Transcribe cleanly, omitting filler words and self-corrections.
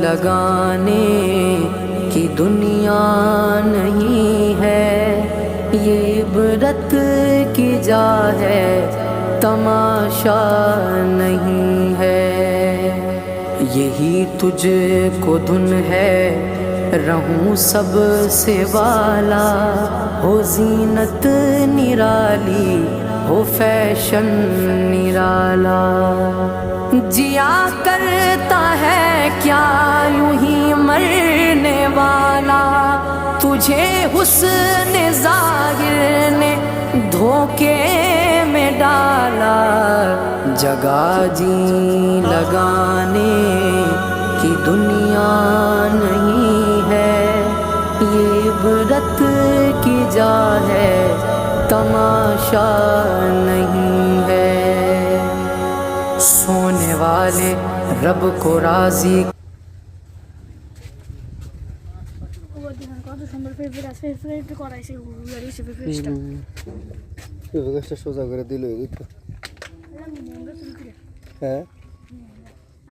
لگانے کی دنیا نہیں ہے، یہ عبرت کی جا ہے، تماشا نہیں ہے۔ یہی تجھ کو دھن ہے، رہوں سب سے والا، ہو زینت نرالی، ہو فیشن نرالا۔ جیا کرتا ہے کیا یوں ہی مرنے والا، تجھے حسن ظاہر نے دھوکے میں ڈالا۔ جگہ جی لگانے کی دنیا نہیں ہے، یہ عبرت کی جا ہے، تماشا نہیں ہے۔ سونے والے رب کو راضی সোজা করে দিল হ্যাঁ।